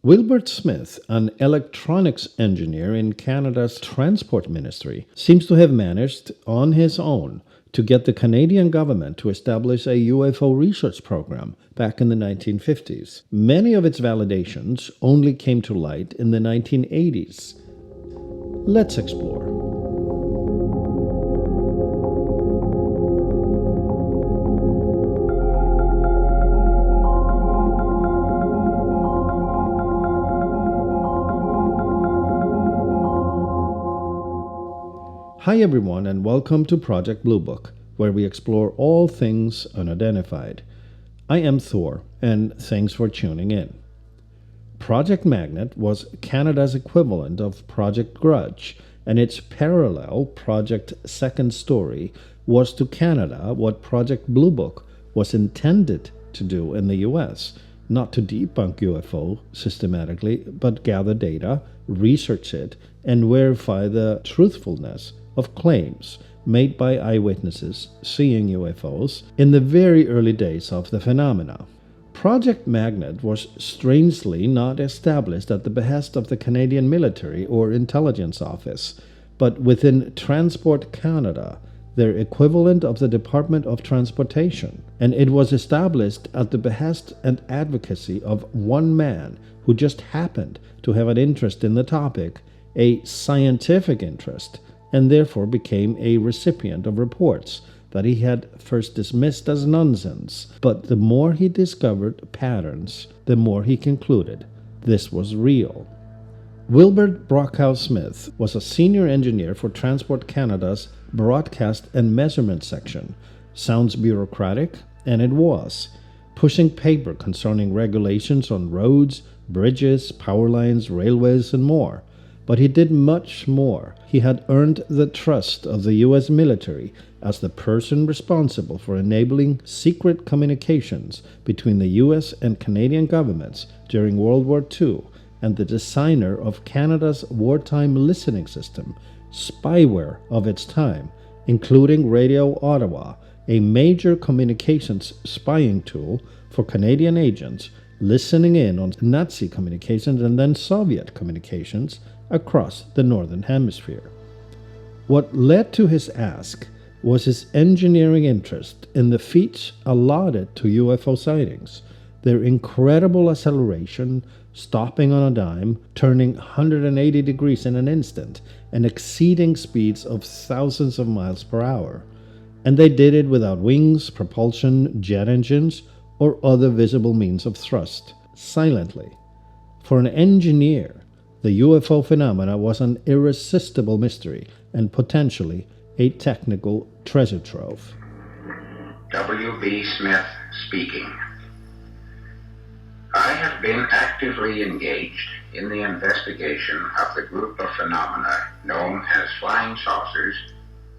Wilbert Smith, an electronics engineer in Canada's Transport Ministry, seems to have managed on his own to get the Canadian government to establish a UFO research program back in the 1950s. Many of its validations only came to light in the 1980s. Let's explore. Hi everyone and welcome to Project Bluebook, where we explore all things unidentified. I am Thor, and thanks for tuning in. Project Magnet was Canada's equivalent of Project Grudge, and its parallel, Project Second Story, was to Canada what Project Bluebook was intended to do in the US, not to debunk UFO systematically, but gather data, research it, and verify the truthfulness of claims made by eyewitnesses seeing UFOs in the very early days of the phenomena. Project Magnet was strangely not established at the behest of the Canadian military or intelligence office, but within Transport Canada, their equivalent of the Department of Transportation, and it was established at the behest and advocacy of one man who just happened to have an interest in the topic, a scientific interest, and therefore became a recipient of reports that he had first dismissed as nonsense. But the more he discovered patterns, the more he concluded this was real. Wilbert Smith was a senior engineer for Transport Canada's Broadcast and Measurement section. Sounds bureaucratic, and it was, pushing paper concerning regulations on roads, bridges, power lines, railways, and more. But he did much more. He had earned the trust of the U.S. military as the person responsible for enabling secret communications between the U.S. and Canadian governments during World War II, and the designer of Canada's wartime listening system, spyware of its time, including Radio Ottawa, a major communications spying tool for Canadian agents listening in on Nazi communications and then Soviet communications across the Northern Hemisphere. What led to his ask was his engineering interest in the feats allotted to UFO sightings, their incredible acceleration, stopping on a dime, turning 180 degrees in an instant, and exceeding speeds of thousands of miles per hour. And they did it without wings, propulsion, jet engines, or other visible means of thrust, silently. For an engineer, the UFO phenomena was an irresistible mystery and potentially a technical treasure trove. W.B. Smith speaking. I have been actively engaged in the investigation of the group of phenomena known as flying saucers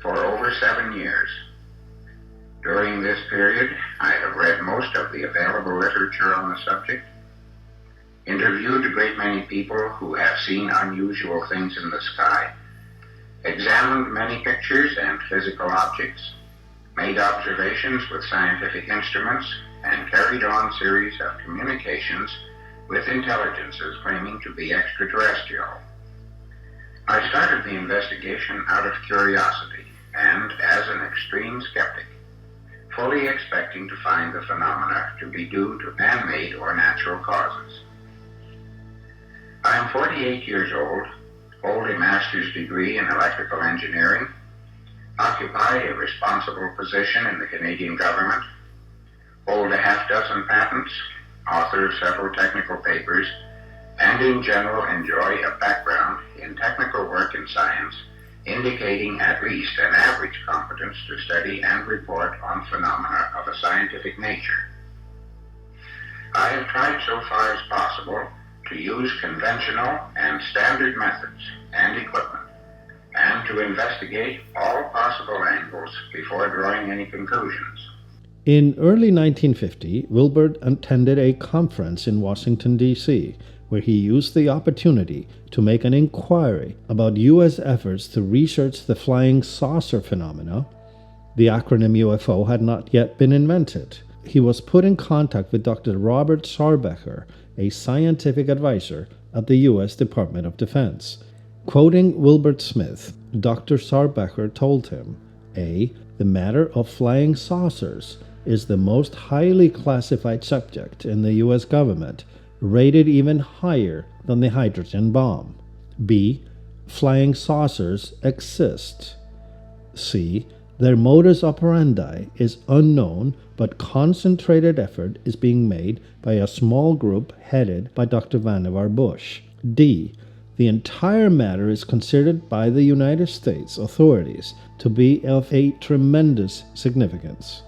for over 7 years. During this period, I have read most of the available literature on the subject, interviewed a great many people who have seen unusual things in the sky, examined many pictures and physical objects, made observations with scientific instruments, and carried on series of communications with intelligences claiming to be extraterrestrial. I started the investigation out of curiosity and as an extreme skeptic, fully expecting to find the phenomena to be due to man-made or natural causes. I am 48 years old, hold a master's degree in electrical engineering, occupy a responsible position in the Canadian government, hold a half-dozen patents, author of several technical papers, and in general enjoy a background in technical work in science, indicating at least an average competence to study and report on phenomena of a scientific nature. I have tried so far as possible to use conventional and standard methods and equipment, and to investigate all possible angles before drawing any conclusions. In early 1950, Wilbert attended a conference in Washington, D.C., where he used the opportunity to make an inquiry about U.S. efforts to research the flying saucer phenomena. The acronym UFO had not yet been invented. He was put in contact with Dr. Robert Sarbecker, a scientific advisor at the U.S. Department of Defense. Quoting Wilbert Smith, Dr. Sarbacher told him, A. The matter of flying saucers is the most highly classified subject in the U.S. government, rated even higher than the hydrogen bomb. B. Flying saucers exist. C. Their modus operandi is unknown, but concentrated effort is being made by a small group headed by Dr. Vannevar Bush. D. The entire matter is considered by the United States authorities to be of a tremendous significance.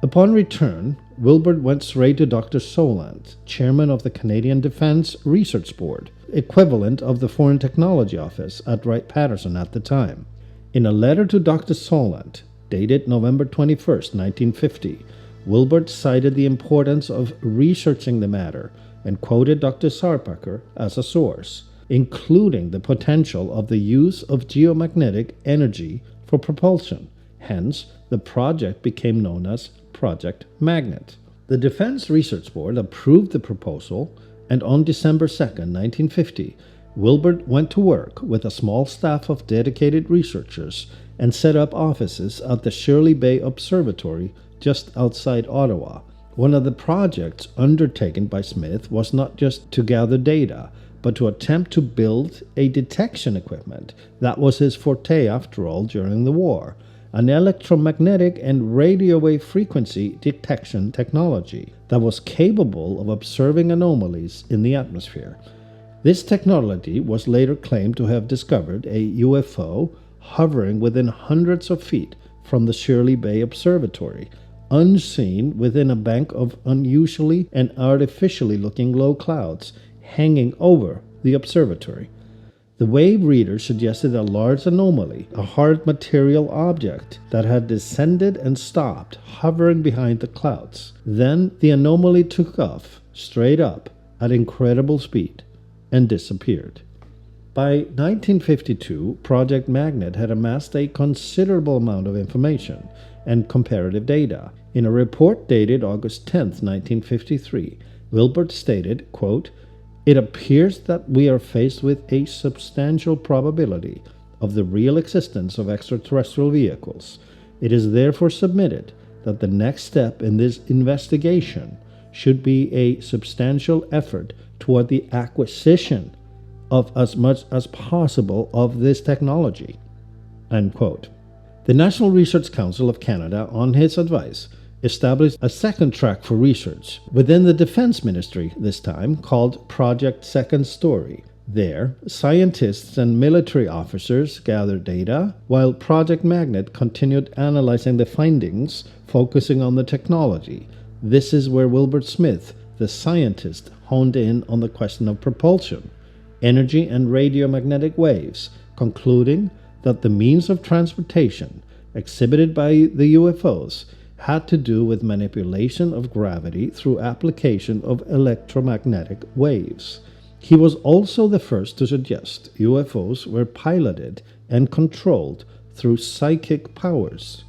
Upon return, Wilbert went straight to Dr. Solant, chairman of the Canadian Defense Research Board, equivalent of the Foreign Technology Office at Wright-Patterson at the time. In a letter to Dr. Solant, dated November 21, 1950, Wilbert cited the importance of researching the matter and quoted Dr. Sarbacher as a source, including the potential of the use of geomagnetic energy for propulsion. Hence, the project became known as Project Magnet. The Defense Research Board approved the proposal, and on December 2, 1950, Wilbert went to work with a small staff of dedicated researchers and set up offices at the Shirley Bay Observatory just outside Ottawa. One of the projects undertaken by Smith was not just to gather data, but to attempt to build a detection equipment. That was his forte, after all, during the war, an electromagnetic and radio wave frequency detection technology that was capable of observing anomalies in the atmosphere. This technology was later claimed to have discovered a UFO hovering within hundreds of feet from the Shirley Bay Observatory, unseen within a bank of unusually and artificially looking low clouds hanging over the observatory. The wave reader suggested a large anomaly, a hard material object that had descended and stopped, hovering behind the clouds. Then the anomaly took off, straight up, at incredible speed, and disappeared. By 1952, Project Magnet had amassed a considerable amount of information and comparative data. In a report dated August 10, 1953, Wilbert stated, quote, "It appears that we are faced with a substantial probability of the real existence of extraterrestrial vehicles. It is therefore submitted that the next step in this investigation should be a substantial effort toward the acquisition of as much as possible of this technology." End quote. The National Research Council of Canada, on his advice, established a second track for research within the Defense Ministry, this time called Project Second Story. There, scientists and military officers gathered data, while Project Magnet continued analyzing the findings, focusing on the technology. This is where Wilbert Smith, the scientist, honed in on the question of propulsion, energy and radiomagnetic waves, concluding that the means of transportation exhibited by the UFOs had to do with manipulation of gravity through application of electromagnetic waves. He was also the first to suggest UFOs were piloted and controlled through psychic powers,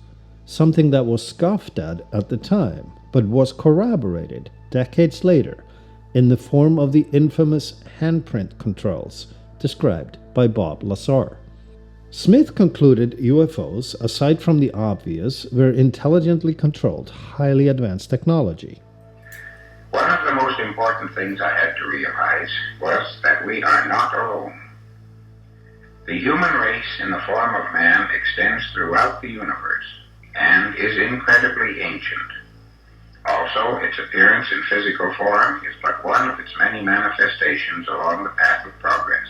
something that was scoffed at the time, but was corroborated decades later in the form of the infamous handprint controls described by Bob Lazar. Smith concluded UFOs, aside from the obvious, were intelligently controlled, highly advanced technology. One of the most important things I had to realize was that we are not alone. The human race in the form of man extends throughout the universe and is incredibly ancient. Also, its appearance in physical form is but one of its many manifestations along the path of progress.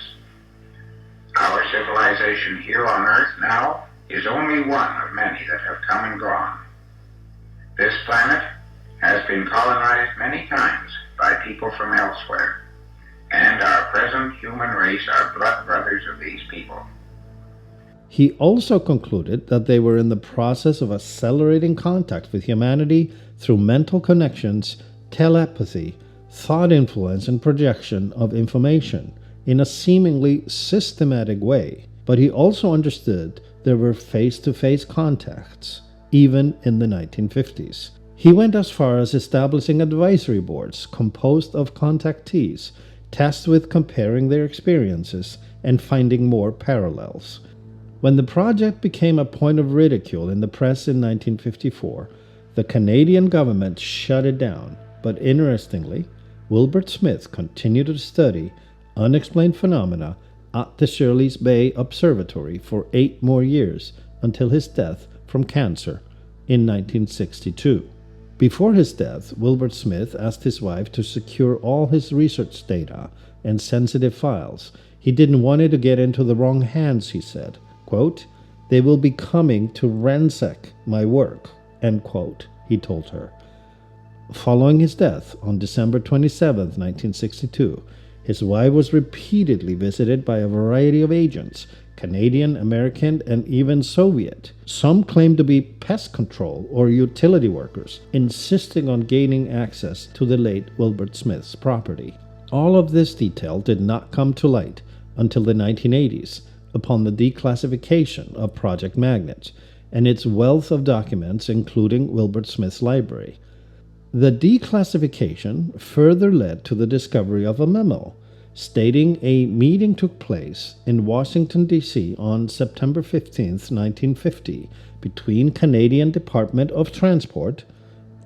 Our civilization here on Earth now is only one of many that have come and gone. This planet has been colonized many times by people from elsewhere, and our present human race are blood brothers of these people. He also concluded that they were in the process of accelerating contact with humanity through mental connections, telepathy, thought influence, and projection of information in a seemingly systematic way. But he also understood there were face-to-face contacts, even in the 1950s. He went as far as establishing advisory boards composed of contactees, tasked with comparing their experiences and finding more parallels. When the project became a point of ridicule in the press in 1954, the Canadian government shut it down. But interestingly, Wilbert Smith continued to study unexplained phenomena at the Shirley's Bay Observatory for 8 more years until his death from cancer in 1962. Before his death, Wilbert Smith asked his wife to secure all his research data and sensitive files. He didn't want it to get into the wrong hands, he said. Quote, "They will be coming to ransack my work," end quote, he told her. Following his death on December 27, 1962, his wife was repeatedly visited by a variety of agents, Canadian, American, and even Soviet. Some claimed to be pest control or utility workers, insisting on gaining access to the late Wilbert Smith's property. All of this detail did not come to light until the 1980s, upon the declassification of Project Magnet and its wealth of documents, including Wilbert Smith's library. The declassification further led to the discovery of a memo stating a meeting took place in Washington, D.C. on September 15, 1950, between Canadian Department of Transport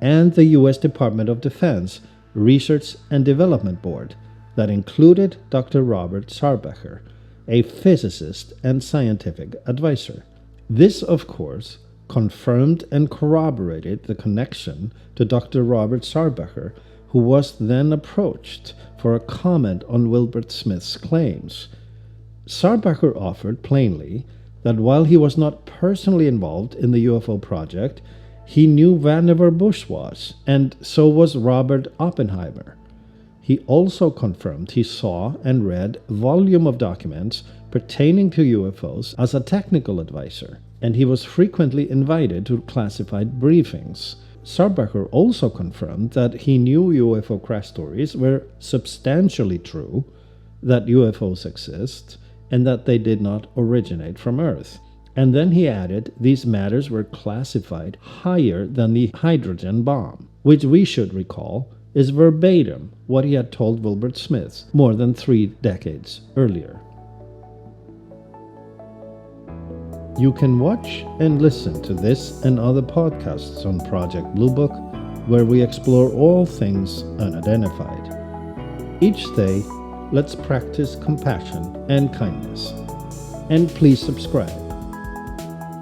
and the U.S. Department of Defense Research and Development Board that included Dr. Robert Sarbacher, a physicist and scientific advisor. This, of course, confirmed and corroborated the connection to Dr. Robert Sarbacher, who was then approached for a comment on Wilbert Smith's claims. Sarbacher offered plainly that while he was not personally involved in the UFO project, he knew Vannevar Bush was, and so was Robert Oppenheimer. He also confirmed he saw and read a volume of documents pertaining to UFOs as a technical advisor, and he was frequently invited to classified briefings. Sarbacher also confirmed that he knew UFO crash stories were substantially true, that UFOs exist, and that they did not originate from Earth. And then he added these matters were classified higher than the hydrogen bomb, which we should recall is verbatim what he had told Wilbert Smith more than 3 decades earlier. You can watch and listen to this and other podcasts on Project Bluebook, where we explore all things unidentified. Each day, let's practice compassion and kindness. And please subscribe.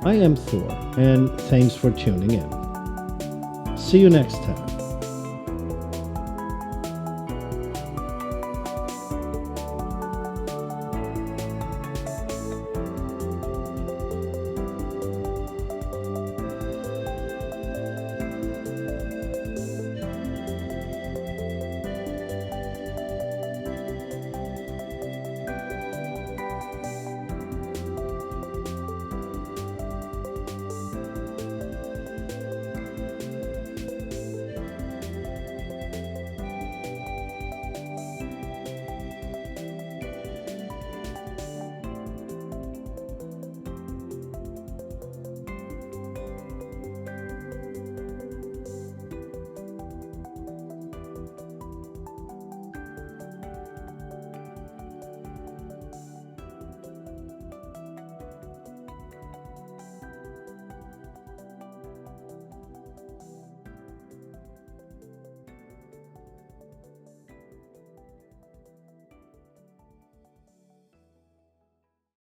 I am Thor, and thanks for tuning in. See you next time.